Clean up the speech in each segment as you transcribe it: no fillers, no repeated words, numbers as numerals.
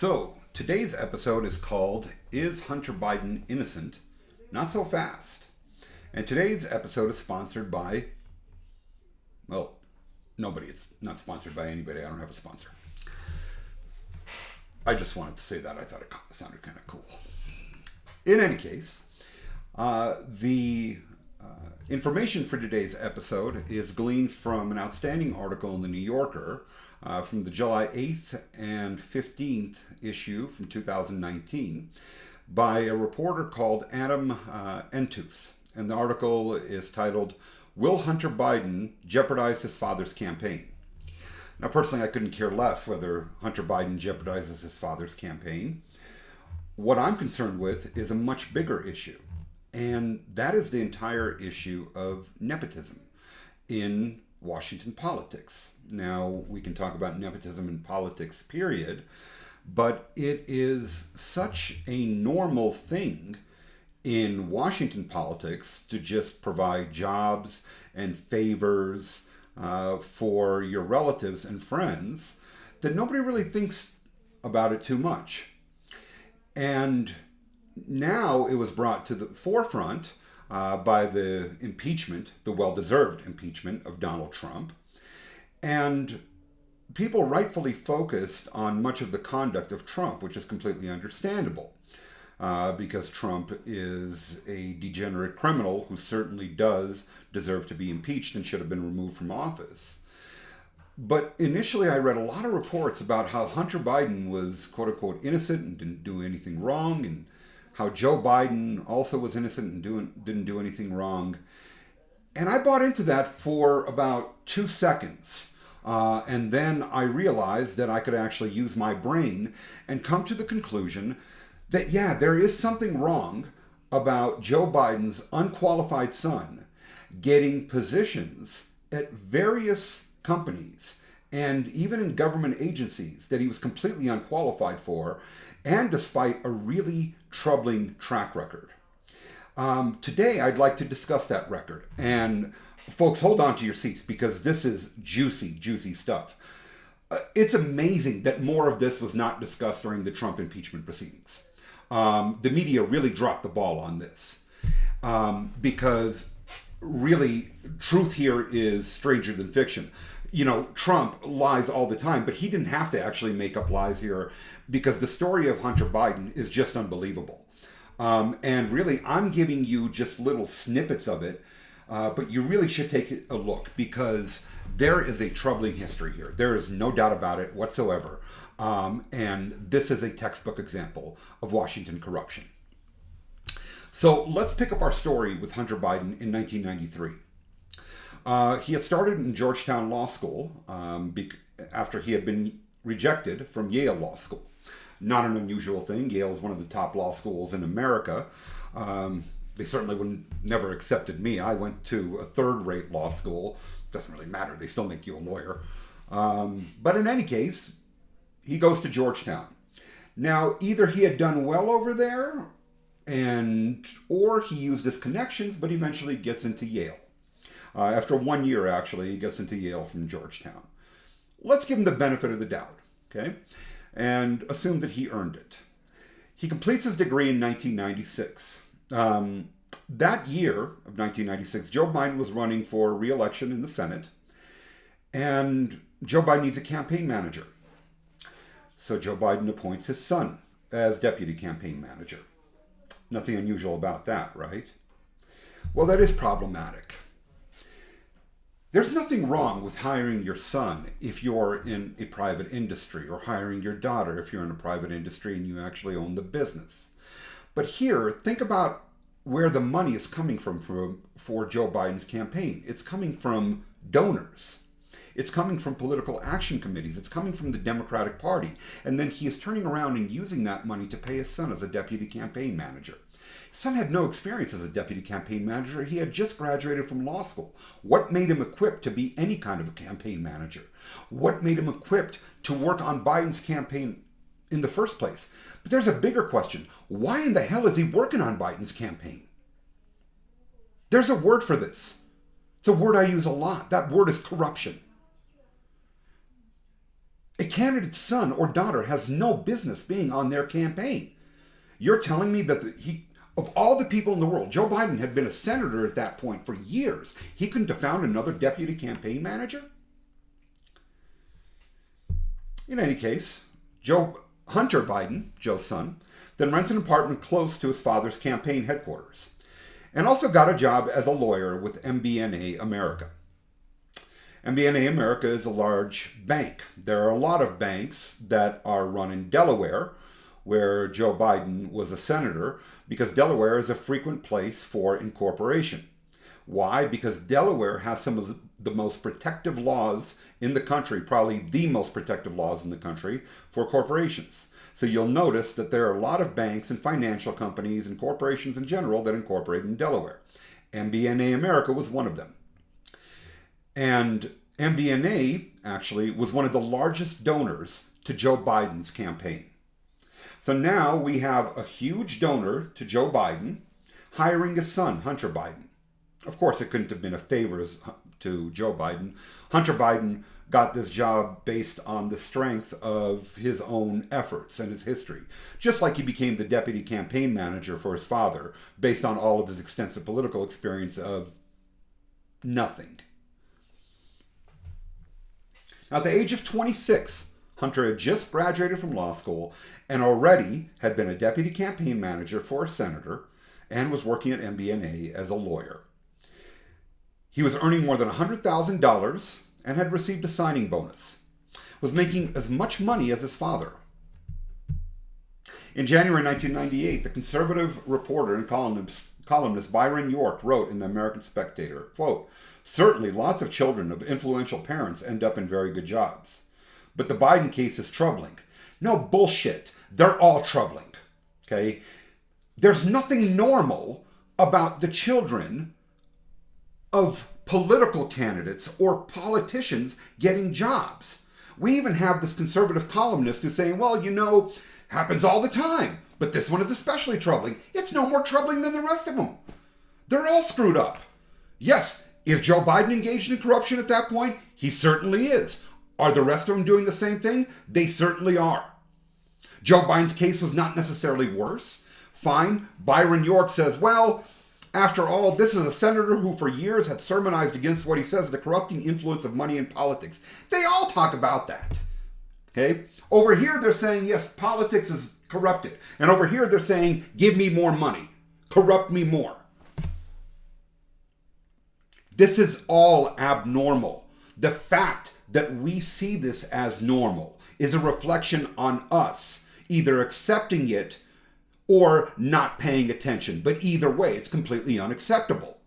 So, today's episode is called Is Hunter Biden Innocent? Not So Fast. And today's episode is sponsored by, well, nobody. It's not sponsored by anybody. I don't have a sponsor. I just wanted to say that. I thought it sounded kind of cool. In any case, the information for today's episode is gleaned from an outstanding article in the New Yorker from the July 8th and 15th issue from 2019 by a reporter called Adam Entus. And the article is titled, Will Hunter Biden Jeopardize His Father's Campaign? Now, personally, I couldn't care less whether Hunter Biden jeopardizes his father's campaign. What I'm concerned with is a much bigger issue, and that is the entire issue of nepotism in Washington politics. Now, we can talk about nepotism in politics, period, but it is such a normal thing in Washington politics to just provide jobs and favors for your relatives and friends that nobody really thinks about it too much. And now it was brought to the forefront by the impeachment, the well-deserved impeachment of Donald Trump. And people rightfully focused on much of the conduct of Trump, which is completely understandable. Because Trump is a degenerate criminal who certainly does deserve to be impeached and should have been removed from office. But initially I read a lot of reports about how Hunter Biden was quote-unquote innocent and didn't do anything wrong, and how Joe Biden also was innocent and didn't do anything wrong. And I bought into that for about 2 seconds. And then I realized that I could actually use my brain and come to the conclusion that, yeah, there is something wrong about Joe Biden's unqualified son getting positions at various companies and even in government agencies that he was completely unqualified for, and despite a really troubling track record. Today, I'd like to discuss that record. And folks, hold on to your seats because this is juicy, juicy stuff. It's amazing that more of this was not discussed during the Trump impeachment proceedings. The media really dropped the ball on this because really truth here is stranger than fiction. You know, Trump lies all the time, but he didn't have to actually make up lies here because the story of Hunter Biden is just unbelievable. And really, I'm giving you just little snippets of it, but you really should take a look because there is a troubling history here. There is no doubt about it whatsoever. And this is a textbook example of Washington corruption. So let's pick up our story with Hunter Biden in 1993. He had started in Georgetown Law School after he had been rejected from Yale Law School. Not an unusual thing. Yale is one of the top law schools in America. They certainly never accepted me. I went to a third-rate law school. Doesn't really matter. They still make you a lawyer. But in any case, he goes to Georgetown. Now, either he had done well over there, or he used his connections, but eventually gets into Yale. After 1 year, actually, he gets into Yale from Georgetown. Let's give him the benefit of the doubt, okay? And assume that he earned it. He completes his degree in 1996. That year of 1996, Joe Biden was running for re-election in the Senate, and Joe Biden needs a campaign manager. So Joe Biden appoints his son as deputy campaign manager. Nothing unusual about that, right? Well, that is problematic. There's nothing wrong with hiring your son if you're in a private industry, or hiring your daughter if you're in a private industry and you actually own the business. But here, think about where the money is coming from for Joe Biden's campaign. It's coming from donors. It's coming from political action committees. It's coming from the Democratic Party. And then he is turning around and using that money to pay his son as a deputy campaign manager. His son had no experience as a deputy campaign manager. He had just graduated from law school. What made him equipped to be any kind of a campaign manager? What made him equipped to work on Biden's campaign in the first place? But there's a bigger question. Why in the hell is he working on Biden's campaign? There's a word for this. It's a word I use a lot. That word is corruption. It candidate's son or daughter has no business being on their campaign. You're telling me that of all the people in the world, Joe Biden had been a senator at that point for years. He couldn't have found another deputy campaign manager? In any case, Hunter Biden, Joe's son, then rents an apartment close to his father's campaign headquarters, and also got a job as a lawyer with MBNA America. MBNA America is a large bank. There are a lot of banks that are run in Delaware, where Joe Biden was a senator, because Delaware is a frequent place for incorporation. Why? Because Delaware has some of the most protective laws in the country, probably the most protective laws in the country for corporations. So you'll notice that there are a lot of banks and financial companies and corporations in general that incorporate in Delaware. MBNA America was one of them. And MBNA actually was one of the largest donors to Joe Biden's campaign. So now we have a huge donor to Joe Biden hiring his son, Hunter Biden. Of course, it couldn't have been a favor to Joe Biden. Hunter Biden got this job based on the strength of his own efforts and his history. Just like he became the deputy campaign manager for his father based on all of his extensive political experience of nothing. At the age of 26, Hunter had just graduated from law school and already had been a deputy campaign manager for a senator and was working at MBNA as a lawyer. He was earning more than $100,000 and had received a signing bonus. Was making as much money as his father. In January 1998, the conservative reporter and columnist Byron York wrote in the American Spectator, quote, "Certainly lots of children of influential parents end up in very good jobs. But the Biden case is troubling." No bullshit. They're all troubling. Okay? There's nothing normal about the children of political candidates or politicians getting jobs. We even have this conservative columnist who's saying, well, happens all the time, but this one is especially troubling. It's no more troubling than the rest of them. They're all screwed up. Yes, is Joe Biden engaged in corruption at that point? He certainly is. Are the rest of them doing the same thing? They certainly are. Joe Biden's case was not necessarily worse. Fine. Byron York says, well, after all, this is a senator who for years had sermonized against what he says the corrupting influence of money in politics. They all talk about that. Okay? Over here, they're saying, yes, politics is corrupted. And over here, they're saying, give me more money. Corrupt me more. This is all abnormal. The fact that we see this as normal is a reflection on us, either accepting it or not paying attention. But either way, it's completely unacceptable.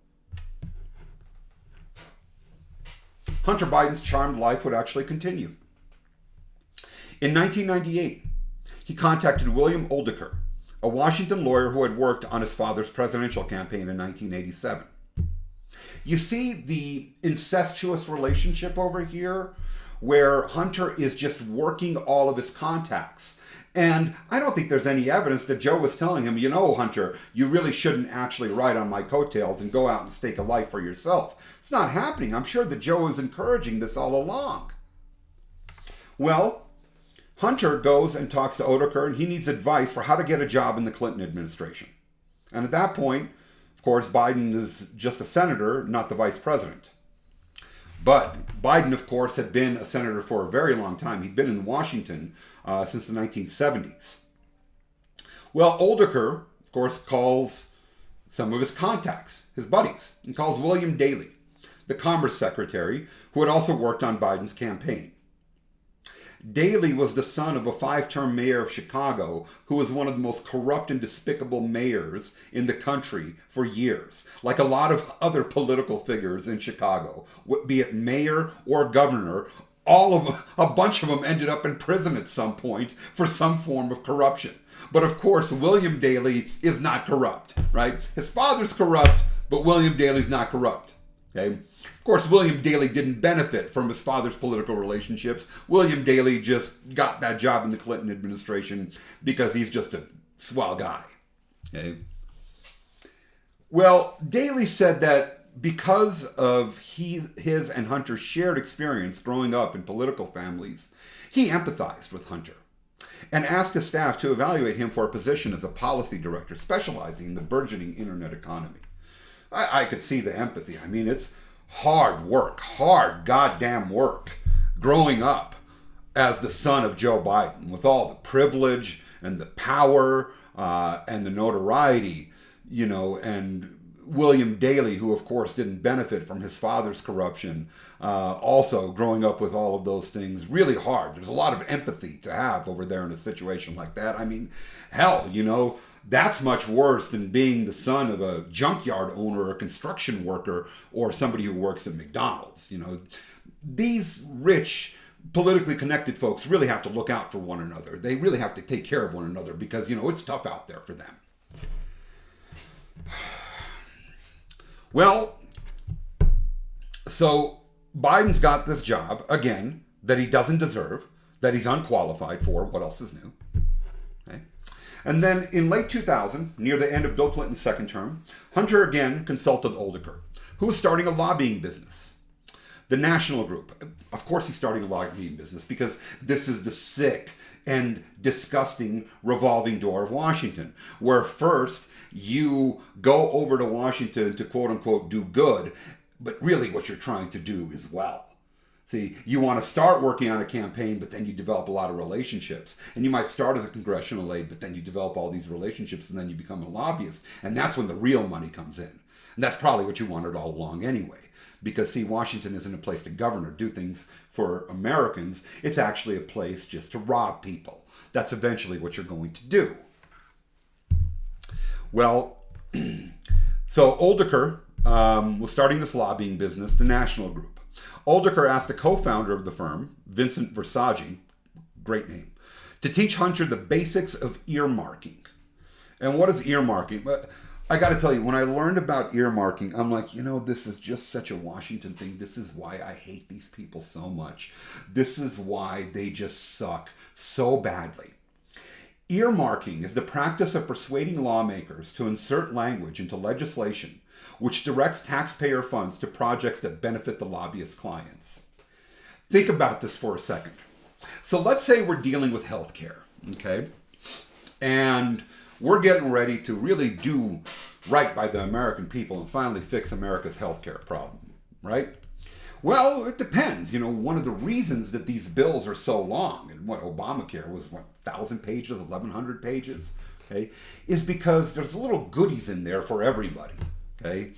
Hunter Biden's charmed life would actually continue. In 1998, he contacted William Oldeker, a Washington lawyer who had worked on his father's presidential campaign in 1987. You see the incestuous relationship over here, where Hunter is just working all of his contacts. And I don't think there's any evidence that Joe was telling him, Hunter, you really shouldn't actually ride on my coattails and go out and stake a life for yourself. It's not happening. I'm sure that Joe is encouraging this all along. Well, Hunter goes and talks to Oldeker, and he needs advice for how to get a job in the Clinton administration. And at that point, of course, Biden is just a senator, not the vice president. But Biden, of course, had been a senator for a very long time. He'd been in Washington since the 1970s. Well, Oldeker, of course, calls some of his contacts, his buddies, and calls William Daley, the Commerce Secretary, who had also worked on Biden's campaign. Daley was the son of a 5-term mayor of Chicago who was one of the most corrupt and despicable mayors in the country for years. Like a lot of other political figures in Chicago, be it mayor or governor, a bunch of them ended up in prison at some point for some form of corruption. But of course, William Daley is not corrupt, right? His father's corrupt, but William Daley's not corrupt. Okay? Of course, William Daley didn't benefit from his father's political relationships. William Daley just got that job in the Clinton administration because he's just a swell guy. Okay? Well, Daley said that because of his and Hunter's shared experience growing up in political families, He empathized with Hunter and asked his staff to evaluate him for a position as a policy director specializing in the burgeoning internet economy. I could see the empathy. I mean, it's hard work, hard goddamn work, growing up as the son of Joe Biden with all the privilege and the power and the notoriety, you know, and William Daley, who of course didn't benefit from his father's corruption, also growing up with all of those things, really hard. There's a lot of empathy to have over there in a situation like that. I mean, hell, you know, that's much worse than being the son of a junkyard owner or a construction worker or somebody who works at McDonald's. You know, these rich, politically connected folks really have to look out for one another. They really have to take care of one another because, you know, it's tough out there for them. Well, so Biden's got this job, again, that he doesn't deserve, that he's unqualified for. What else is new? Okay. And then in late 2000, near the end of Bill Clinton's second term, Hunter again consulted Oldacre, who was starting a lobbying business. The National Group. Of course he's starting a lobbying business because this is the sick and disgusting revolving door of Washington, where first you go over to Washington to quote unquote do good, but really what you're trying to do is well. See, you want to start working on a campaign, but then you develop a lot of relationships. And you might start as a congressional aide, but then you develop all these relationships and then you become a lobbyist. And that's when the real money comes in. And that's probably what you wanted all along anyway. Because, see, Washington isn't a place to govern or do things for Americans. It's actually a place just to rob people. That's eventually what you're going to do. Well, so Oldacre was starting this lobbying business, the National Group. Oldacre asked a co-founder of the firm, Vincent Versace, great name, to teach Hunter the basics of earmarking. And what is earmarking? I got to tell you, when I learned about earmarking, I'm like, you know, this is just such a Washington thing. This is why I hate these people so much. This is why they just suck so badly. Earmarking is the practice of persuading lawmakers to insert language into legislation which directs taxpayer funds to projects that benefit the lobbyist clients. Think about this for a second. So let's say we're dealing with healthcare, okay? And we're getting ready to really do right by the American people and finally fix America's healthcare problem, right? Well, it depends. You know, one of the reasons that these bills are so long, and what Obamacare was, 1,000 pages, 1,100 pages, okay, is because there's little goodies in there for everybody, okay?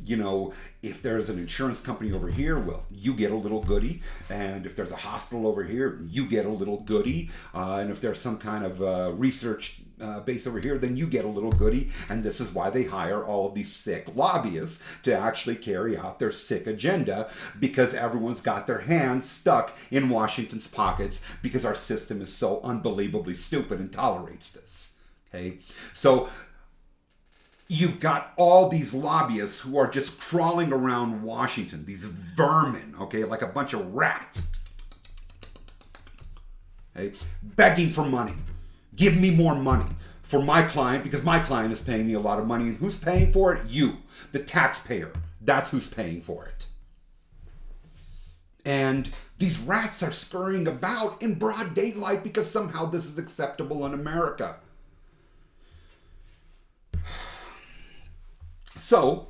You know, if there's an insurance company over here, well, you get a little goodie. And if there's a hospital over here, you get a little goodie. And if there's some kind of research base over here, then you get a little goodie. And this is why they hire all of these sick lobbyists to actually carry out their sick agenda, because everyone's got their hands stuck in Washington's pockets because our system is so unbelievably stupid and tolerates this. Okay, so you've got all these lobbyists who are just crawling around Washington, these vermin, okay, like a bunch of rats, okay, begging for money. Give me more money for my client because my client is paying me a lot of money. And who's paying for it? You, the taxpayer. That's who's paying for it. And these rats are scurrying about in broad daylight because somehow this is acceptable in America. So,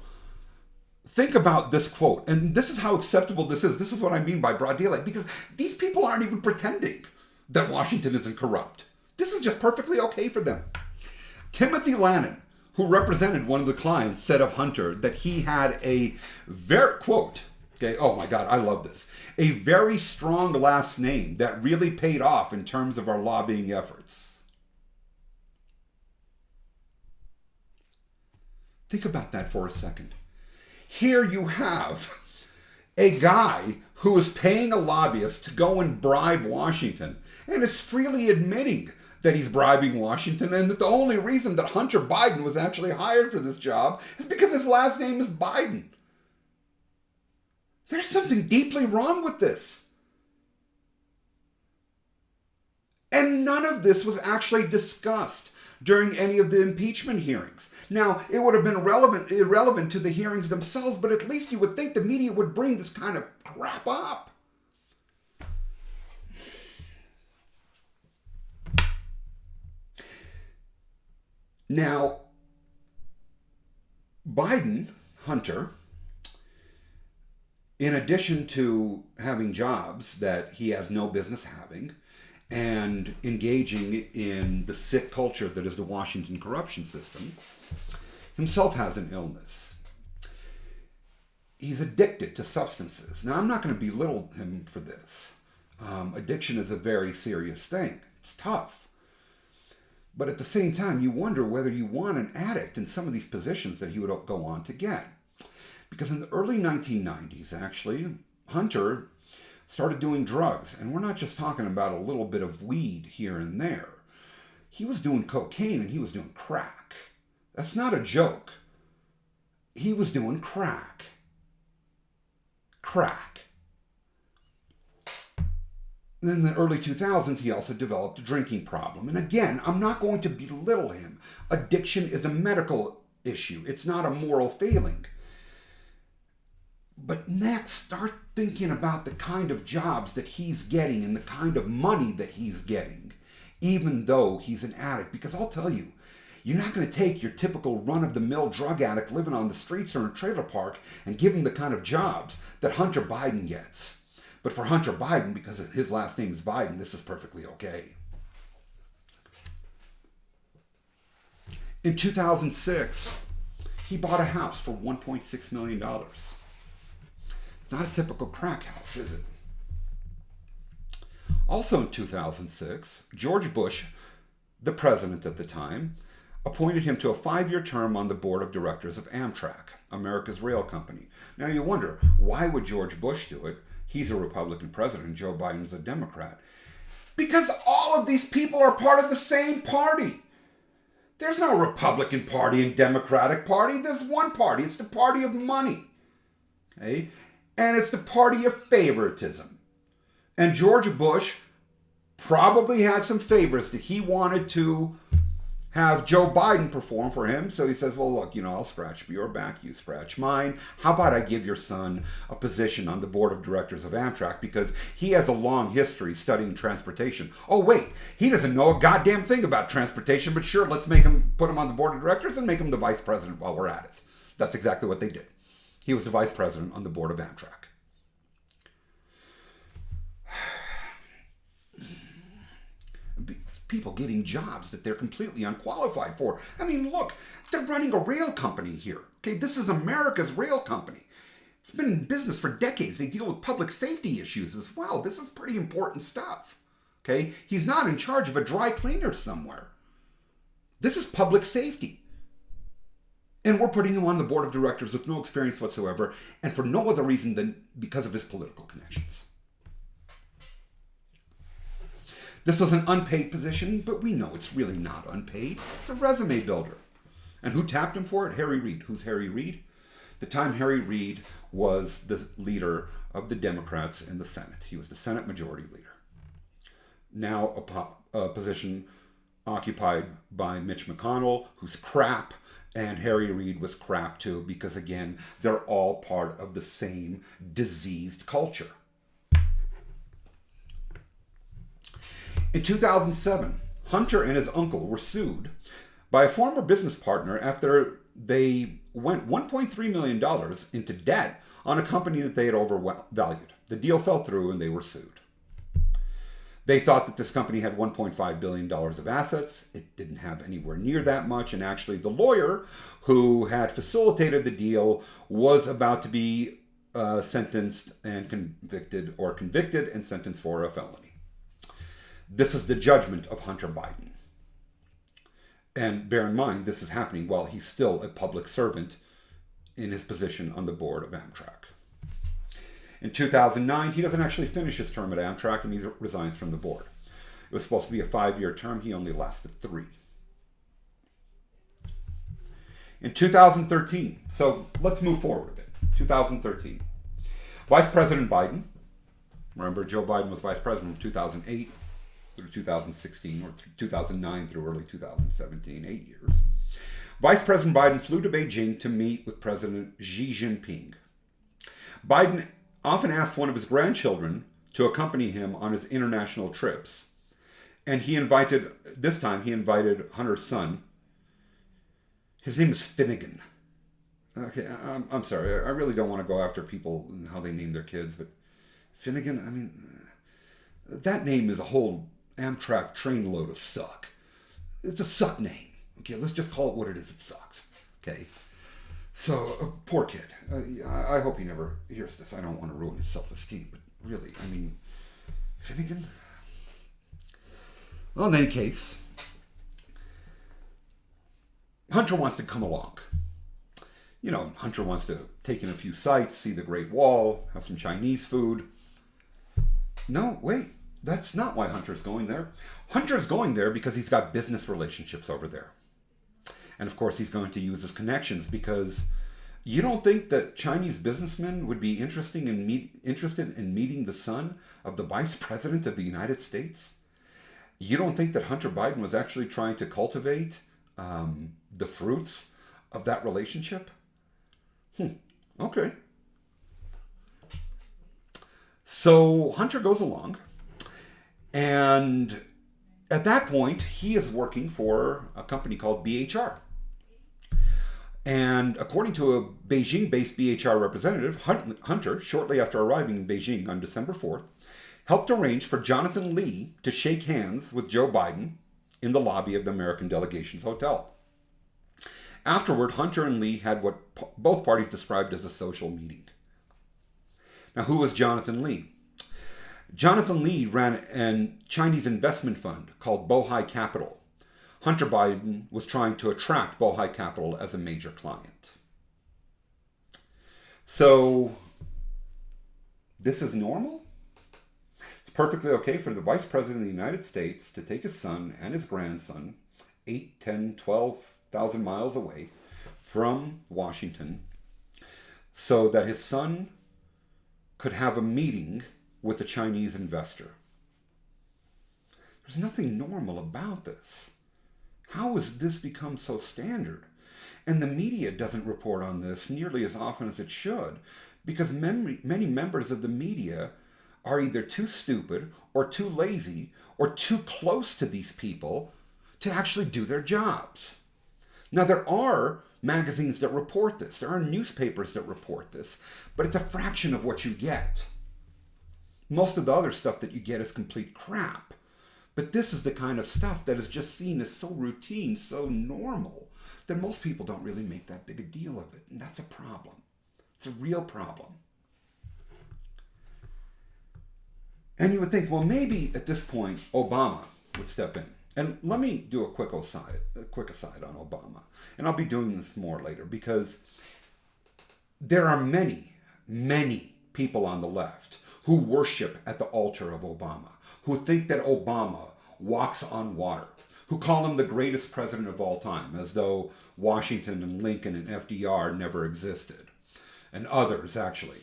think about this quote, and this is how acceptable this is. This is what I mean by broad daylight, because these people aren't even pretending that Washington isn't corrupt. This is just perfectly okay for them. Timothy Lannon, who represented one of the clients, said of Hunter that he had a very, quote, okay, oh my God, I love this, a very strong last name that really paid off in terms of our lobbying efforts. Think about that for a second. Here you have a guy who is paying a lobbyist to go and bribe Washington and is freely admitting that he's bribing Washington and that the only reason that Hunter Biden was actually hired for this job is because his last name is Biden. There's something deeply wrong with this. And none of this was actually discussed during any of the impeachment hearings. Now, it would have been irrelevant to the hearings themselves, but at least you would think the media would bring this kind of crap up. Now, Biden, Hunter, in addition to having jobs that he has no business having and engaging in the sick culture that is the Washington corruption system, himself has an illness. He's addicted to substances. Now, I'm not going to belittle him for this. Addiction is a very serious thing. It's tough. But at the same time, you wonder whether you want an addict in some of these positions that he would go on to get. Because in the early 1990s, actually, Hunter started doing drugs. And we're not just talking about a little bit of weed here and there. He was doing cocaine and he was doing crack. That's not a joke. He was doing crack. Crack. In the early 2000s, he also developed a drinking problem. And again, I'm not going to belittle him. Addiction is a medical issue. It's not a moral failing. But next, start thinking about the kind of jobs that he's getting and the kind of money that he's getting, even though he's an addict. Because I'll tell you, you're not going to take your typical run-of-the-mill drug addict living on the streets or in a trailer park and give him the kind of jobs that Hunter Biden gets. But for Hunter Biden, because his last name is Biden, this is perfectly okay. In 2006, he bought a house for $1.6 million. It's not a typical crack house, is it? Also in 2006, George Bush, the president at the time, appointed him to a 5-year term on the board of directors of Amtrak, America's rail company. Now you wonder, why would George Bush do it? He's a Republican president. Joe Biden's a Democrat. Because all of these people are part of the same party. There's no Republican Party and Democratic Party. There's one party. It's the party of money. Okay? And it's the party of favoritism. And George Bush probably had some favors that he wanted to have Joe Biden perform for him. So he says, well, look, I'll scratch your back, you scratch mine. How about I give your son a position on the board of directors of Amtrak because he has a long history studying transportation. Oh, wait, he doesn't know a goddamn thing about transportation, but sure, let's put him on the board of directors and make him the vice president while we're at it. That's exactly what they did. He was the vice president on the board of Amtrak. People getting jobs that they're completely unqualified for. I mean, look, they're running a rail company here. Okay, this is America's rail company. It's been in business for decades. They deal with public safety issues as well. This is pretty important stuff. Okay, he's not in charge of a dry cleaner somewhere. This is public safety. And we're putting him on the board of directors with no experience whatsoever, and for no other reason than because of his political connections. This was an unpaid position, but we know it's really not unpaid. It's a resume builder. And who tapped him for it? Harry Reid. Who's Harry Reid? At the time, Harry Reid was the leader of the Democrats in the Senate. He was the Senate Majority Leader. Now a position occupied by Mitch McConnell, who's crap, and Harry Reid was crap too, because again, they're all part of the same diseased culture. In 2007, Hunter and his uncle were sued by a former business partner after they went $1.3 million into debt on a company that they had overvalued. The deal fell through and they were sued. They thought that this company had $1.5 billion of assets. It didn't have anywhere near that much. And actually, the lawyer who had facilitated the deal was about to be sentenced and convicted and sentenced for a felony. This is the judgment of Hunter Biden. And bear in mind, this is happening while he's still a public servant in his position on the board of Amtrak. In 2009, he doesn't actually finish his term at Amtrak and he resigns from the board. It was supposed to be a 5-year term. He only lasted 3. In 2013, so let's move forward a bit. 2013. Vice President Biden, remember Joe Biden was vice president from 2008 through 2016, or 2009 through early 2017, 8 years. Vice President Biden flew to Beijing to meet with President Xi Jinping. Biden often asked one of his grandchildren to accompany him on his international trips. And this time he invited Hunter's son, His name is Finnegan. Okay, I'm sorry. I really don't want to go after people and how they name their kids, but Finnegan, I mean, that name is a whole Amtrak train load of suck. It's a suck name. Okay, let's just call it what it is. It sucks. Okay? So, poor kid. I hope he never hears this. I don't want to ruin his self-esteem, but really, I mean, Finnegan? Well, in any case, Hunter wants to come along. You know, Hunter wants to take in a few sights, see the Great Wall, have some Chinese food. No, wait, that's not why Hunter's going there. Hunter's going there because he's got business relationships over there. And of course, he's going to use his connections because you don't think that Chinese businessmen would be interested in meeting the son of the Vice President of the United States? You don't think that Hunter Biden was actually trying to cultivate the fruits of that relationship? Okay. So Hunter goes along, and at that point, he is working for a company called BHR. And according to a Beijing-based BHR representative, Hunter, shortly after arriving in Beijing on December 4th, helped arrange for Jonathan Lee to shake hands with Joe Biden in the lobby of the American delegation's hotel. Afterward, Hunter and Lee had what both parties described as a social meeting. Now, who was Jonathan Lee? Jonathan Lee ran a Chinese investment fund called Bohai Capital. Hunter Biden was trying to attract Bohai Capital as a major client. So, this is normal? It's perfectly okay for the Vice President of the United States to take his son and his grandson 8, 10, 12,000 miles away from Washington so that his son could have a meeting with a Chinese investor. There's nothing normal about this. How has this become so standard? And the media doesn't report on this nearly as often as it should because many members of the media are either too stupid or too lazy or too close to these people to actually do their jobs. Now, there are magazines that report this. There are newspapers that report this, but it's a fraction of what you get. Most of the other stuff that you get is complete crap. But this is the kind of stuff that is just seen as so routine, so normal, that most people don't really make that big a deal of it. And that's a problem. It's a real problem. And you would think, well, maybe at this point, Obama would step in. And let me do a quick aside on Obama. And I'll be doing this more later because there are many, many people on the left who worship at the altar of Obama, who think that Obama walks on water, who call him the greatest president of all time, as though Washington and Lincoln and FDR never existed, and others, actually.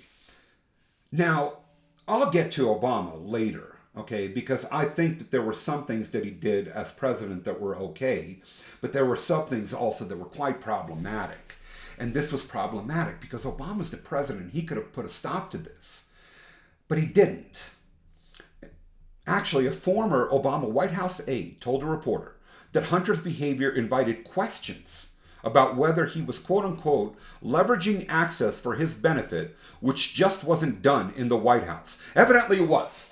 Now, I'll get to Obama later, okay, because I think that there were some things that he did as president that were okay, but there were some things also that were quite problematic. And this was problematic because Obama's the president. He could have put a stop to this. But he didn't. Actually, a former Obama White House aide told a reporter that Hunter's behavior invited questions about whether he was, quote unquote, leveraging access for his benefit, which just wasn't done in the White House. Evidently it was.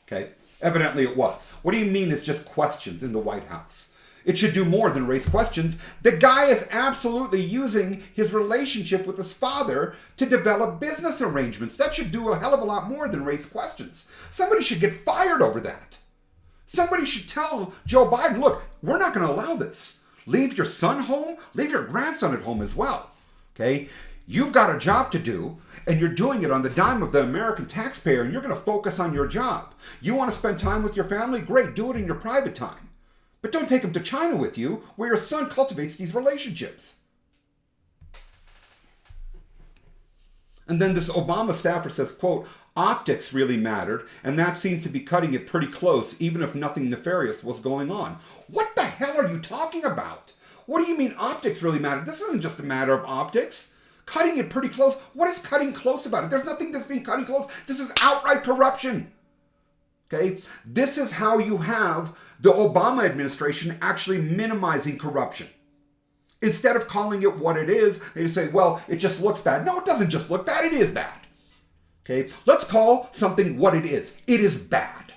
Okay? Evidently it was. What do you mean it's just questions in the White House? It should do more than raise questions. The guy is absolutely using his relationship with his father to develop business arrangements. That should do a hell of a lot more than raise questions. Somebody should get fired over that. Somebody should tell Joe Biden, look, we're not going to allow this. Leave your son home. Leave your grandson at home as well. Okay? You've got a job to do, and you're doing it on the dime of the American taxpayer, and you're going to focus on your job. You want to spend time with your family? Great. Do it in your private time. But don't take him to China with you, where your son cultivates these relationships. And then this Obama staffer says, quote, optics really mattered, and that seemed to be cutting it pretty close, even if nothing nefarious was going on. What the hell are you talking about? What do you mean optics really mattered? This isn't just a matter of optics. Cutting it pretty close. What is cutting close about it? There's nothing that's being cutting close. This is outright corruption. Okay? This is how you have the Obama administration actually minimizing corruption. Instead of calling it what it is, they just say, well, it just looks bad. No, it doesn't just look bad. It is bad. Okay? Let's call something what it is. It is bad.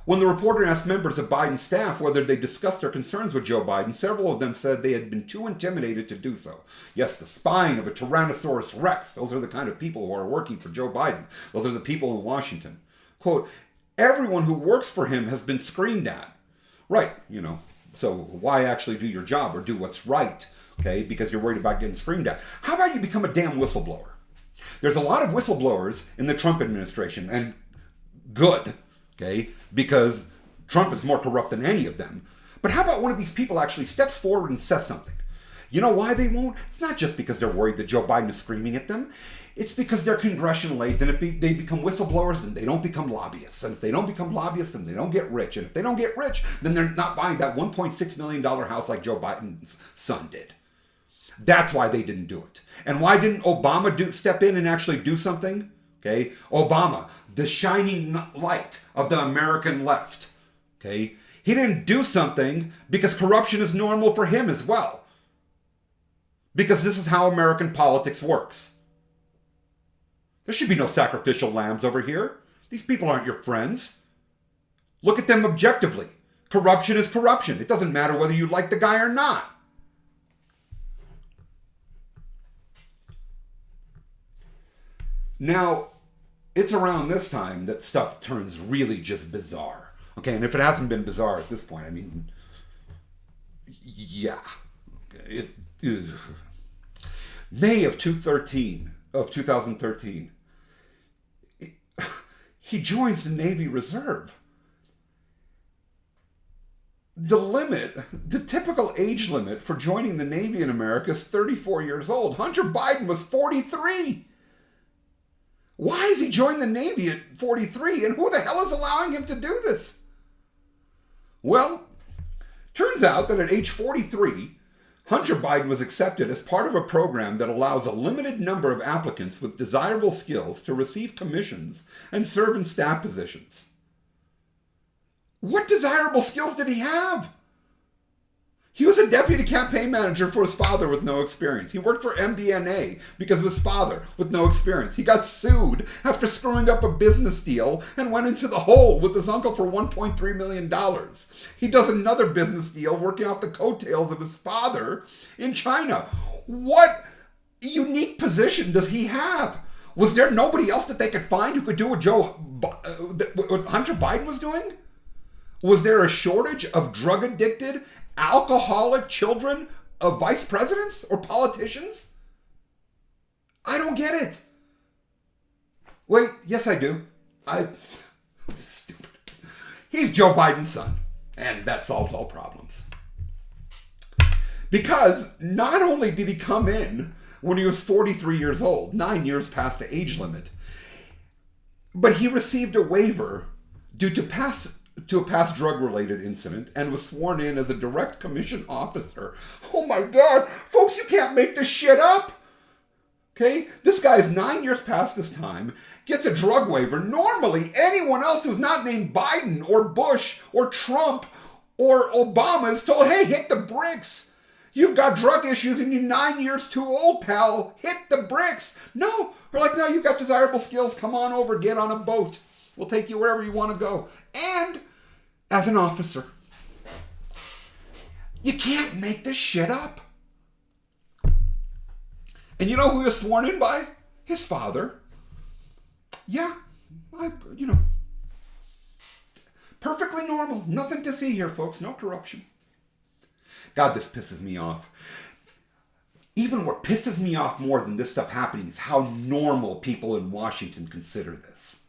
When the reporter asked members of Biden's staff whether they discussed their concerns with Joe Biden, several of them said they had been too intimidated to do so. Yes, the spine of a Tyrannosaurus Rex. Those are the kind of people who are working for Joe Biden. Those are the people in Washington. Quote, everyone who works for him has been screamed at. Right, so why actually do your job or do what's right? Okay, because you're worried about getting screamed at. How about you become a damn whistleblower? There's a lot of whistleblowers in the Trump administration, and good. Okay, because Trump is more corrupt than any of them. But how about one of these people actually steps forward and says something? You know why they won't? It's not just because they're worried that Joe Biden is screaming at them. It's because they're congressional aides, and if they become whistleblowers, then they don't become lobbyists. And if they don't become lobbyists, then they don't get rich. And if they don't get rich, then they're not buying that $1.6 million house like Joe Biden's son did. That's why they didn't do it. And why didn't Obama step in and actually do something? Okay, Obama, the shining light of the American left. Okay, he didn't do something because corruption is normal for him as well. Because this is how American politics works. There should be no sacrificial lambs over here. These people aren't your friends. Look at them objectively. Corruption is corruption. It doesn't matter whether you like the guy or not. Now, it's around this time that stuff turns really just bizarre. Okay, and if it hasn't been bizarre at this point, I mean, yeah. It is. May of 2013, he joins the Navy Reserve. The typical age limit for joining the Navy in America is 34 years old. Hunter Biden was 43. Why is he joining the Navy at 43? And who the hell is allowing him to do this? Well, turns out that at age 43, Hunter Biden was accepted as part of a program that allows a limited number of applicants with desirable skills to receive commissions and serve in staff positions. What desirable skills did he have? He was a deputy campaign manager for his father with no experience. He worked for MBNA because of his father with no experience. He got sued after screwing up a business deal and went into the hole with his uncle for $1.3 million. He does another business deal working off the coattails of his father in China. What unique position does he have? Was there nobody else that they could find who could do what what Hunter Biden was doing? Was there a shortage of drug-addicted, alcoholic children of vice presidents or politicians? I don't get it. Wait, yes I do. Stupid. He's Joe Biden's son, and that solves all problems. Because not only did he come in when he was 43 years old, 9 years past the age limit, but he received a waiver due to a past drug-related incident and was sworn in as a direct commission officer. Oh my God, folks, you can't make this shit up. Okay, this guy is 9 years past his time, gets a drug waiver. Normally, anyone else who's not named Biden or Bush or Trump or Obama is told, hey, hit the bricks. You've got drug issues and you're 9 years too old, pal. Hit the bricks. No, we're like, no, you've got desirable skills. Come on over, get on a boat. We'll take you wherever you want to go. And as an officer, you can't make this shit up. And you know who he was sworn in by? His father. Yeah, perfectly normal. Nothing to see here, folks. No corruption. God, this pisses me off. Even what pisses me off more than this stuff happening is how normal people in Washington consider this.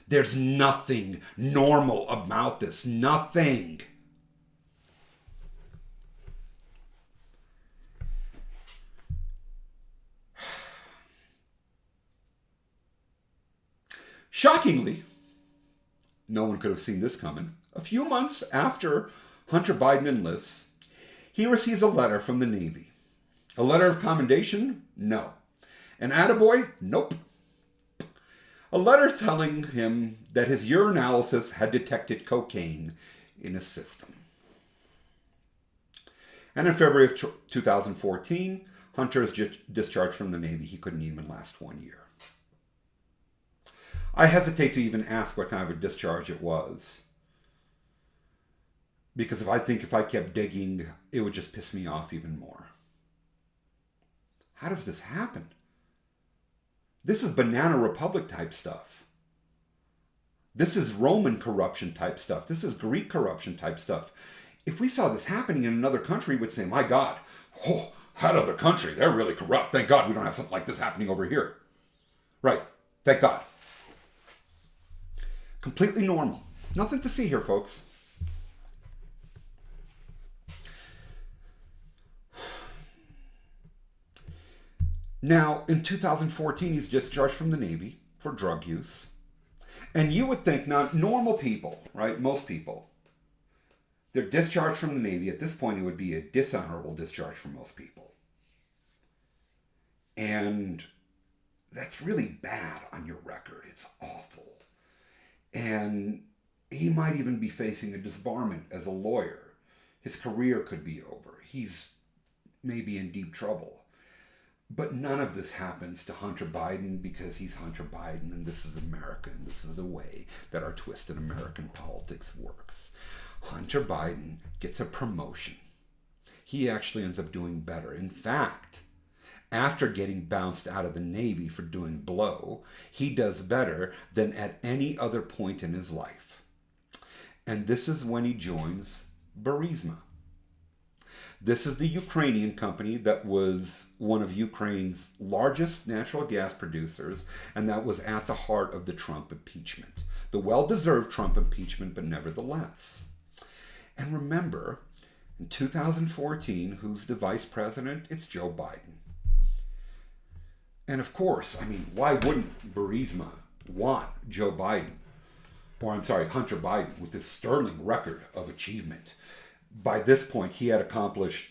There's nothing normal about this. Nothing. Shockingly, no one could have seen this coming. A few months after Hunter Biden enlists, he receives a letter from the Navy. A letter of commendation? No. An attaboy? Nope. A letter telling him that his urinalysis had detected cocaine in his system. And in February of 2014, Hunter is discharged from the Navy. He couldn't even last 1 year. I hesitate to even ask what kind of a discharge it was, because if I kept digging, it would just piss me off even more. How does this happen? This is Banana Republic type stuff. This is Roman corruption type stuff. This is Greek corruption type stuff. If we saw this happening in another country, we'd say, my God, oh, that other country, they're really corrupt. Thank God we don't have something like this happening over here. Right. Thank God. Completely normal. Nothing to see here, folks. Now, in 2014, he's discharged from the Navy for drug use. And you would think, now, normal people, right, most people, they're discharged from the Navy. At this point, it would be a dishonorable discharge for most people. And that's really bad on your record. It's awful. And he might even be facing a disbarment as a lawyer. His career could be over. He's maybe in deep trouble. But none of this happens to Hunter Biden because he's Hunter Biden, and this is America, and this is the way that our twisted American politics works. Hunter Biden gets a promotion. He actually ends up doing better. In fact, after getting bounced out of the Navy for doing blow, he does better than at any other point in his life. And this is when he joins Burisma. This is the Ukrainian company that was one of Ukraine's largest natural gas producers, and that was at the heart of the Trump impeachment. The well-deserved Trump impeachment, but nevertheless. And remember, in 2014, who's the vice president? It's Joe Biden. And of course, I mean, why wouldn't Burisma want Joe Biden, Hunter Biden, with this sterling record of achievement? By this point, he hadn't accomplished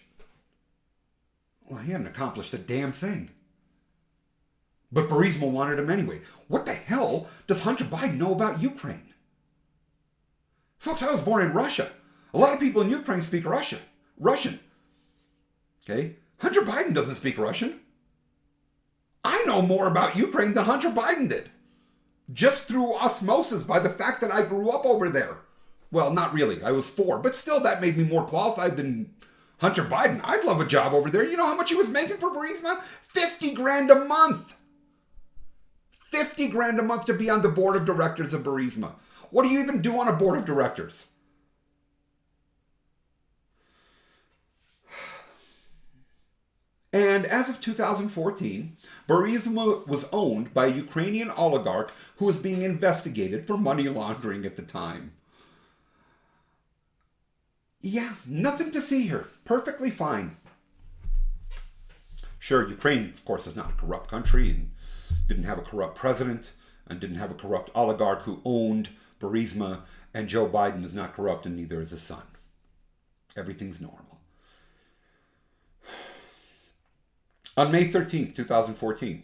a damn thing. But Burisma wanted him anyway. What the hell does Hunter Biden know about Ukraine? Folks, I was born in Russia. A lot of people in Ukraine speak Russian. Okay? Hunter Biden doesn't speak Russian. I know more about Ukraine than Hunter Biden did. Just through osmosis, by the fact that I grew up over there. Well, not really. I was 4. But still, that made me more qualified than Hunter Biden. I'd love a job over there. You know how much he was making for Burisma? $50,000 a month. $50,000 a month to be on the board of directors of Burisma. What do you even do on a board of directors? And as of 2014, Burisma was owned by a Ukrainian oligarch who was being investigated for money laundering at the time. Yeah, nothing to see here. Perfectly fine. Sure, Ukraine, of course, is not a corrupt country and didn't have a corrupt president and didn't have a corrupt oligarch who owned Burisma, and Joe Biden is not corrupt and neither is his son. Everything's normal. On May 13th, 2014,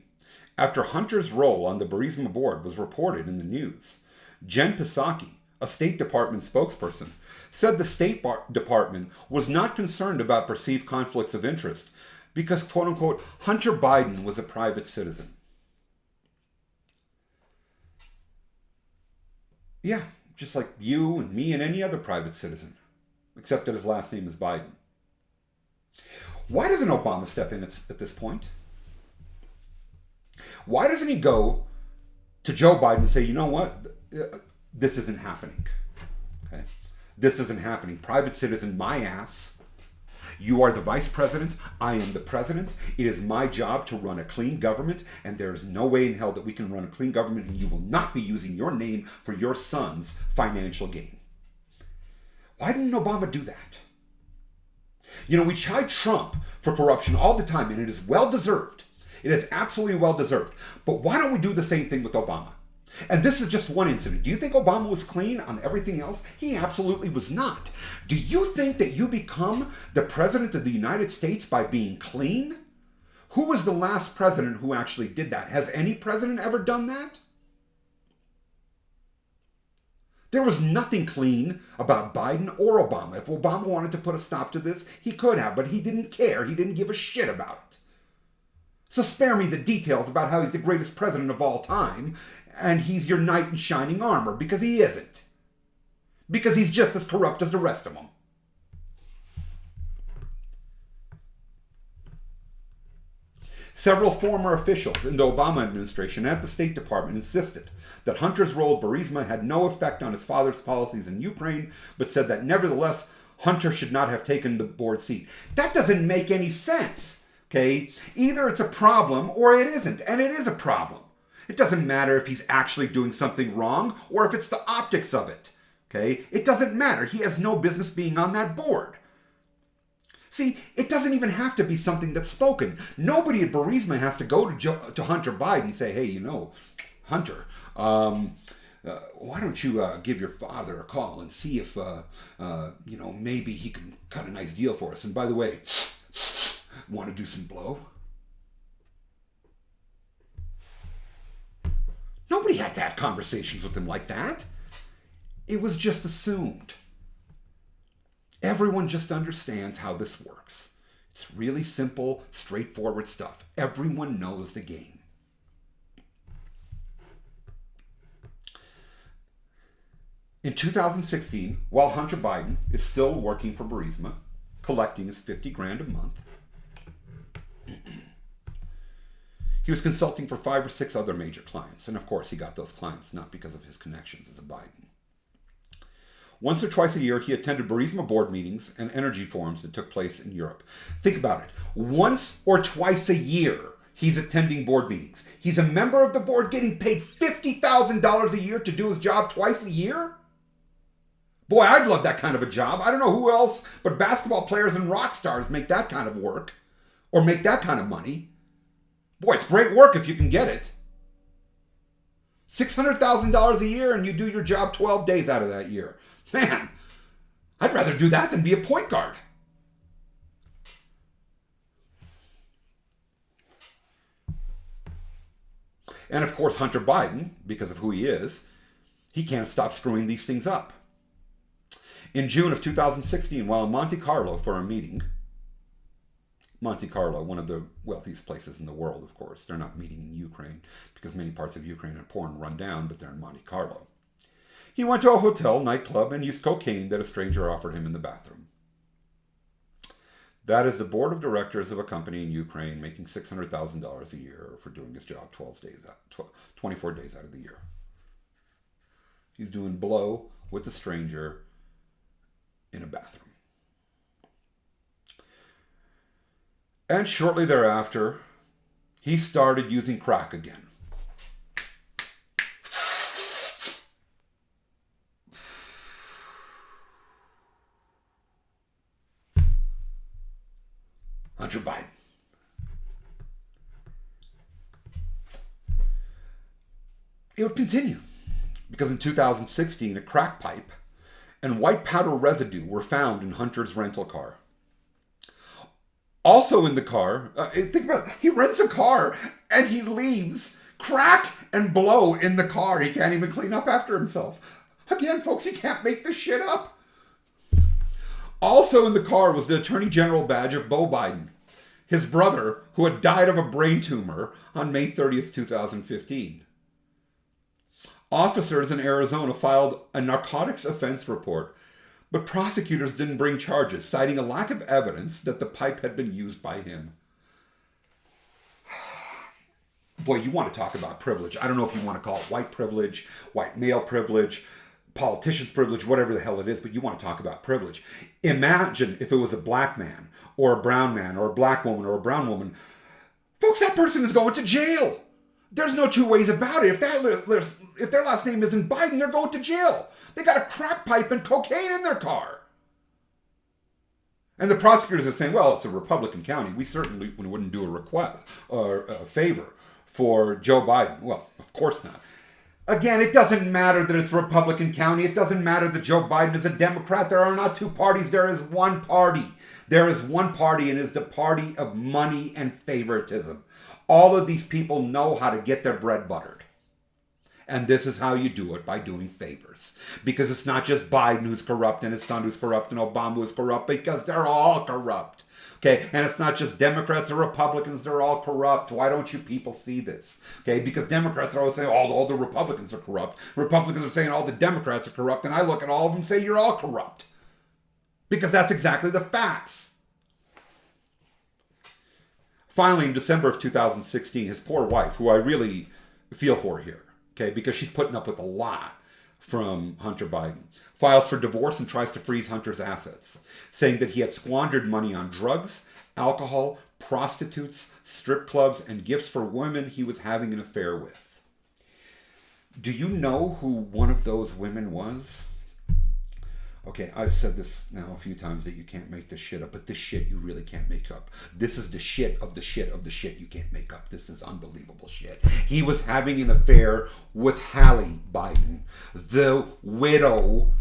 after Hunter's role on the Burisma board was reported in the news, Jen Psaki, a State Department spokesperson, said the State Department was not concerned about perceived conflicts of interest because, quote-unquote, Hunter Biden was a private citizen. Yeah, just like you and me and any other private citizen, except that his last name is Biden. Why doesn't Obama step in at this point? Why doesn't he go to Joe Biden and say, you know what, this isn't happening, okay? This isn't happening. Private citizen, my ass. You are the vice president. I am the president. It is my job to run a clean government, and there is no way in hell that we can run a clean government and you will not be using your name for your son's financial gain. Why didn't Obama do that? You know, we chide Trump for corruption all the time, and it is well-deserved. It is absolutely well-deserved. But why don't we do the same thing with Obama? And this is just one incident. Do you think Obama was clean on everything else? He absolutely was not. Do you think that you become the president of the United States by being clean? Who was the last president who actually did that? Has any president ever done that? There was nothing clean about Biden or Obama. If Obama wanted to put a stop to this, he could have, but he didn't care. He didn't give a shit about it. So spare me the details about how he's the greatest president of all time and he's your knight in shining armor, because he isn't. Because he's just as corrupt as the rest of them. Several former officials in the Obama administration and at the State Department insisted that Hunter's role at Burisma had no effect on his father's policies in Ukraine, but said that nevertheless, Hunter should not have taken the board seat. That doesn't make any sense, okay? Either it's a problem or it isn't, and it is a problem. It doesn't matter if he's actually doing something wrong or if it's the optics of it, okay? It doesn't matter. He has no business being on that board. See, it doesn't even have to be something that's spoken. Nobody at Burisma has to go to Hunter Biden and say, hey, you know, Hunter, why don't you give your father a call and see if, you know, maybe he can cut a nice deal for us. And by the way, want to do some blow? Nobody had to have conversations with him like that. It was just assumed. Everyone just understands how this works. It's really simple, straightforward stuff. Everyone knows the game. In 2016, while Hunter Biden is still working for Burisma, collecting his $50,000 a month, he was consulting for 5 or 6 other major clients. And of course, he got those clients not because of his connections as a Biden. Once or twice a year, he attended Burisma board meetings and energy forums that took place in Europe. Think about it. Once or twice a year, he's attending board meetings. He's a member of the board getting paid $50,000 a year to do his job twice a year? Boy, I'd love that kind of a job. I don't know who else but basketball players and rock stars make that kind of work or make that kind of money. Boy, it's great work if you can get it. $600,000 a year and you do your job 12 days out of that year. Man, I'd rather do that than be a point guard. And of course, Hunter Biden, because of who he is, he can't stop screwing these things up. In June of 2016, while in Monte Carlo for a meeting, Monte Carlo, one of the wealthiest places in the world, of course. They're not meeting in Ukraine because many parts of Ukraine are poor and run down, but they're in Monte Carlo. He went to a hotel, nightclub, and used cocaine that a stranger offered him in the bathroom. That is the board of directors of a company in Ukraine making $600,000 a year for doing his job 24 days out of the year. He's doing blow with a stranger in a bathroom. And shortly thereafter, he started using crack again. Hunter Biden. It would continue because in 2016, a crack pipe and white powder residue were found in Hunter's rental car. Also in the car, think about it, he rents a car and he leaves crack and blow in the car. He can't even clean up after himself. Again, folks, you can't make this shit up. Also in the car was the Attorney General badge of Beau Biden, his brother, who had died of a brain tumor on May 30th, 2015. Officers in Arizona filed a narcotics offense report, but prosecutors didn't bring charges, citing a lack of evidence that the pipe had been used by him. Boy, you want to talk about privilege. I don't know if you want to call it white privilege, white male privilege, politician's privilege, whatever the hell it is, but you want to talk about privilege. Imagine if it was a black man or a brown man or a black woman or a brown woman. Folks, that person is going to jail. There's no two ways about it. If their last name isn't Biden, they're going to jail. They got a crack pipe and cocaine in their car. And the prosecutors are saying, well, it's a Republican county. We certainly wouldn't do a request or a favor for Joe Biden. Well, of course not. Again, it doesn't matter that it's a Republican county. It doesn't matter that Joe Biden is a Democrat. There are not two parties. There is one party. There is one party, and it is the party of money and favoritism. All of these people know how to get their bread buttered. And this is how you do it, by doing favors. Because it's not just Biden who's corrupt and his son who's corrupt and Obama who's corrupt, because they're all corrupt. Okay, and it's not just Democrats or Republicans, they're all corrupt. Why don't you people see this? Okay, because Democrats are always saying all the Republicans are corrupt. Republicans are saying all the Democrats are corrupt, and I look at all of them and say you're all corrupt. Because that's exactly the facts. Finally, in December of 2016, his poor wife, who I really feel for here, okay, because she's putting up with a lot from Hunter Biden, files for divorce and tries to freeze Hunter's assets, saying that he had squandered money on drugs, alcohol, prostitutes, strip clubs, and gifts for women he was having an affair with. Do you know who one of those women was? Okay, I've said this now a few times that you can't make this shit up, but this shit you really can't make up. This is the shit of the shit of the shit you can't make up. This is unbelievable shit. He was having an affair with Hallie Biden, the widow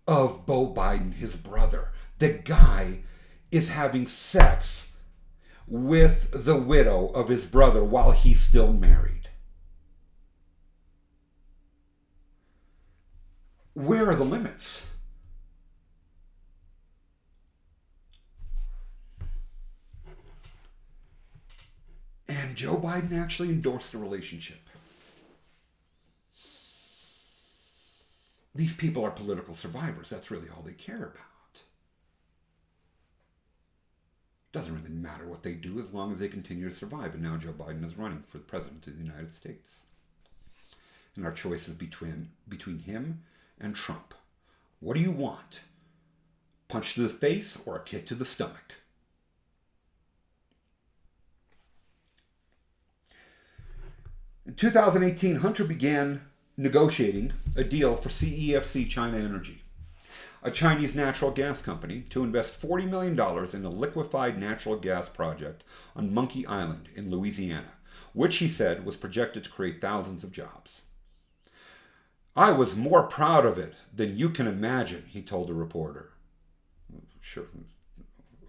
of Beau Biden, his brother. The guy is having sex with the widow of his brother while he's still married. Where are the limits? And Joe Biden actually endorsed the relationship. These people are political survivors. That's really all they care about. Doesn't really matter what they do as long as they continue to survive. And now Joe Biden is running for the president of the United States. And our choice is between him and Trump. What do you want? Punch to the face or a kick to the stomach? In 2018, Hunter began negotiating a deal for CEFC China Energy, a Chinese natural gas company, to invest $40 million in a liquefied natural gas project on Monkey Island in Louisiana, which he said was projected to create thousands of jobs. I was more proud of it than you can imagine, he told a reporter. Sure.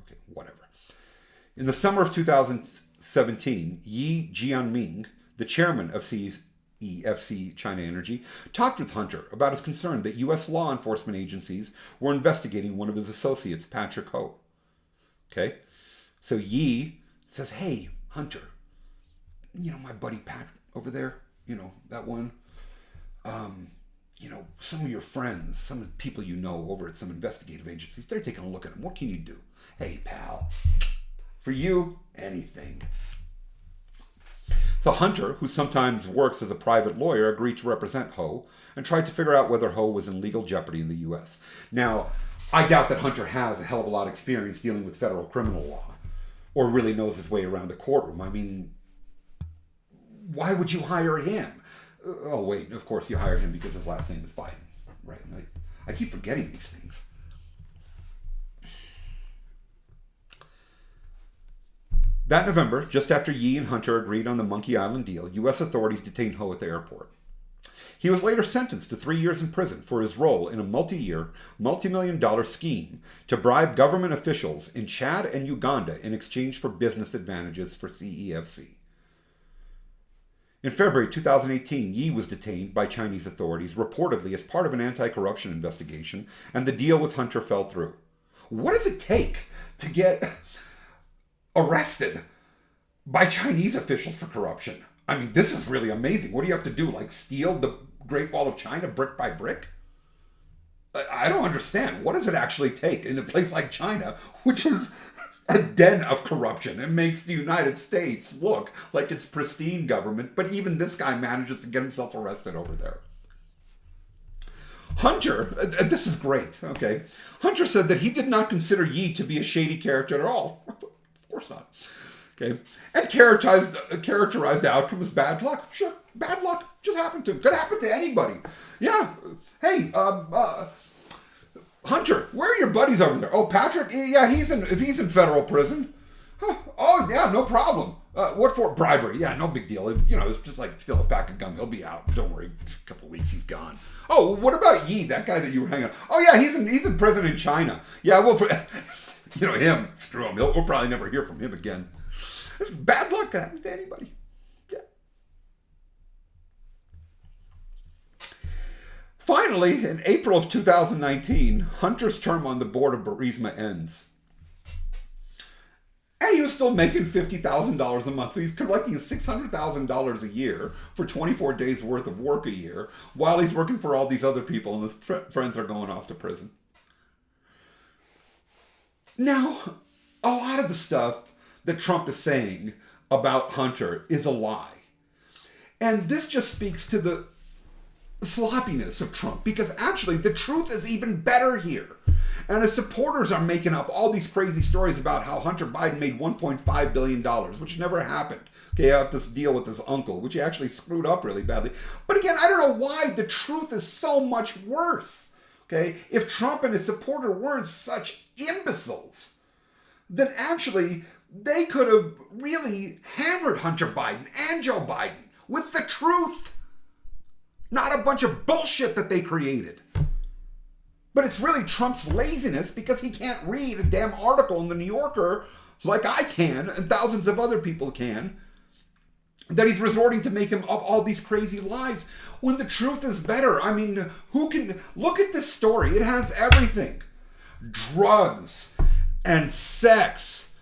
Okay, whatever. In the summer of 2017, Yi Jianming, the chairman of CEFC China Energy, talked with Hunter about his concern that U.S. law enforcement agencies were investigating one of his associates, Patrick Ho. Okay? So Yi says, hey, Hunter, my buddy Pat over there, that one, some of your friends, some of the people over at some investigative agencies, they're taking a look at him. What can you do? Hey, pal, for you, anything. So Hunter, who sometimes works as a private lawyer, agreed to represent Ho and tried to figure out whether Ho was in legal jeopardy in the U.S. Now, I doubt that Hunter has a hell of a lot of experience dealing with federal criminal law or really knows his way around the courtroom. I mean, why would you hire him? Oh, wait, of course you hired him because his last name is Biden. Right. I keep forgetting these things. That November, just after Yi and Hunter agreed on the Monkey Island deal, U.S. authorities detained Ho at the airport. He was later sentenced to 3 years in prison for his role in a multi-year, multi-million-dollar scheme to bribe government officials in Chad and Uganda in exchange for business advantages for CEFC. In February 2018, Yi was detained by Chinese authorities, reportedly as part of an anti-corruption investigation, and the deal with Hunter fell through. What does it take to get arrested by Chinese officials for corruption? I mean, this is really amazing. What do you have to do? Like steal the Great Wall of China brick by brick? I don't understand. What does it actually take in a place like China, which is a den of corruption? It makes the United States look like it's pristine government, but even this guy manages to get himself arrested over there. Hunter, this is great, okay? Hunter said that he did not consider Yi to be a shady character at all. Of course not. Okay? And characterized the outcome as bad luck. Sure, bad luck. Just happened to him. Could happen to anybody. Yeah. Hey, Hunter, where are your buddies over there? Oh, Patrick? Yeah, he's in federal prison. Huh. Oh, yeah, no problem. What for? Bribery. Yeah, no big deal. It's just like steal a pack of gum. He'll be out. Don't worry. A couple of weeks, he's gone. Oh, what about Yi, that guy that you were hanging out? Oh, yeah, he's in prison in China. Yeah, well, him. Screw him. We'll probably never hear from him again. It's bad luck. That happens to anybody. Yeah. Finally, in April of 2019, Hunter's term on the board of Burisma ends. And he was still making $50,000 a month. So he's collecting $600,000 a year for 24 days worth of work a year while he's working for all these other people and his friends are going off to prison. Now, a lot of the stuff that Trump is saying about Hunter is a lie. And this just speaks to the sloppiness of Trump, because actually the truth is even better here. And his supporters are making up all these crazy stories about how Hunter Biden made $1.5 billion, which never happened. Okay, I have to deal with his uncle, which he actually screwed up really badly. But again, I don't know why the truth is so much worse. Okay, if Trump and his supporter weren't such imbeciles, then actually they could have really hammered Hunter Biden and Joe Biden with the truth. Not a bunch of bullshit that they created. But it's really Trump's laziness because he can't read a damn article in the New Yorker like I can and thousands of other people can, that he's resorting to make him up all these crazy lies when the truth is better. I mean, who can look at this story? It has everything. Drugs and sex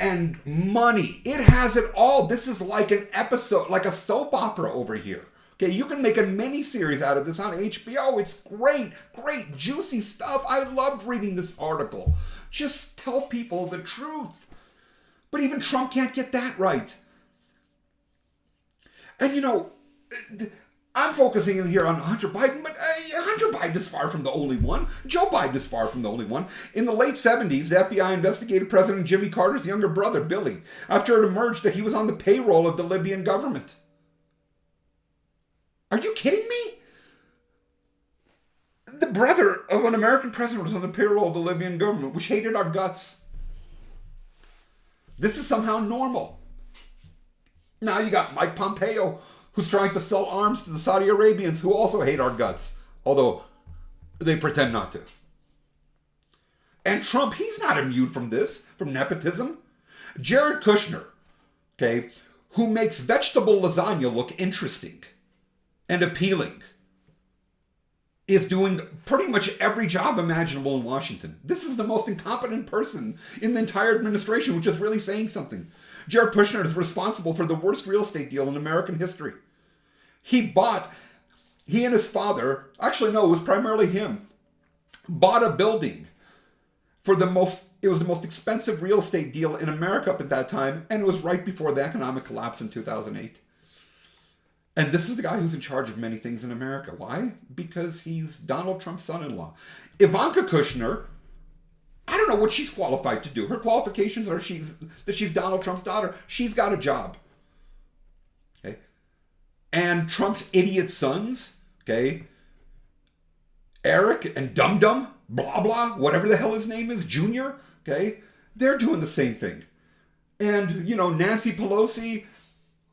and money. It has it all. This is like an episode, like a soap opera over here. Okay, you can make a mini-series out of this on HBO. It's great, great, juicy stuff. I loved reading this article. Just tell people the truth. But even Trump can't get that right. And you know, I'm focusing in here on Hunter Biden, but Hunter Biden is far from the only one. Joe Biden is far from the only one. In the late 70s, the FBI investigated President Jimmy Carter's younger brother, Billy, after it emerged that he was on the payroll of the Libyan government. Are you kidding me? The brother of an American president was on the payroll of the Libyan government, which hated our guts. This is somehow normal. Now you got Mike Pompeo, who's trying to sell arms to the Saudi Arabians, who also hate our guts, although they pretend not to. And Trump, he's not immune from this, from nepotism. Jared Kushner, okay, who makes vegetable lasagna look interesting and appealing, is doing pretty much every job imaginable in Washington. This is the most incompetent person in the entire administration, which is really saying something. Jared Kushner is responsible for the worst real estate deal in American history. He and his father, actually no, it was primarily him, bought a building for it was the most expensive real estate deal in America up at that time, and it was right before the economic collapse in 2008. And this is the guy who's in charge of many things in America. Why? Because he's Donald Trump's son-in-law. Ivanka Kushner, I don't know what she's qualified to do. Her qualifications are that she's Donald Trump's daughter. She's got a job. Okay? And Trump's idiot sons, okay, Eric and Dum Dum, blah blah, whatever the hell his name is, Junior, okay, they're doing the same thing. And, you know, Nancy Pelosi,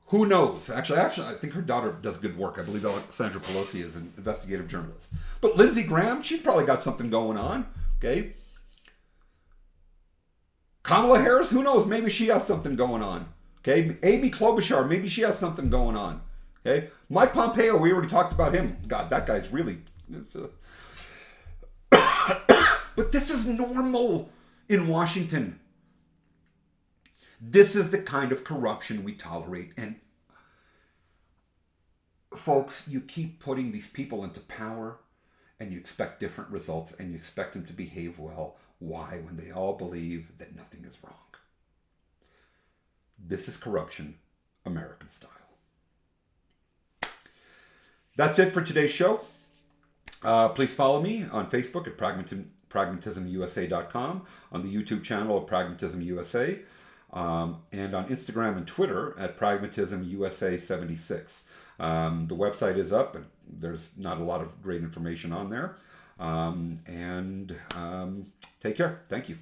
who knows? Actually, I think her daughter does good work. I believe Alexandra Pelosi is an investigative journalist. But Lindsey Graham, she's probably got something going on. Okay. Kamala Harris, who knows? Maybe she has something going on. Okay. Amy Klobuchar, maybe she has something going on. Okay. Mike Pompeo, we already talked about him. God, that guy's really. But this is normal in Washington. This is the kind of corruption we tolerate. And folks, you keep putting these people into power and you expect different results and you expect them to behave well. Why? When they all believe that nothing is wrong. This is corruption, American style. That's it for today's show. Please follow me on Facebook at pragmatismusa.com, on the YouTube channel of Pragmatism USA, and on Instagram and Twitter at PragmatismUSA76. The website is up, but there's not a lot of great information on there. Take care. Thank you.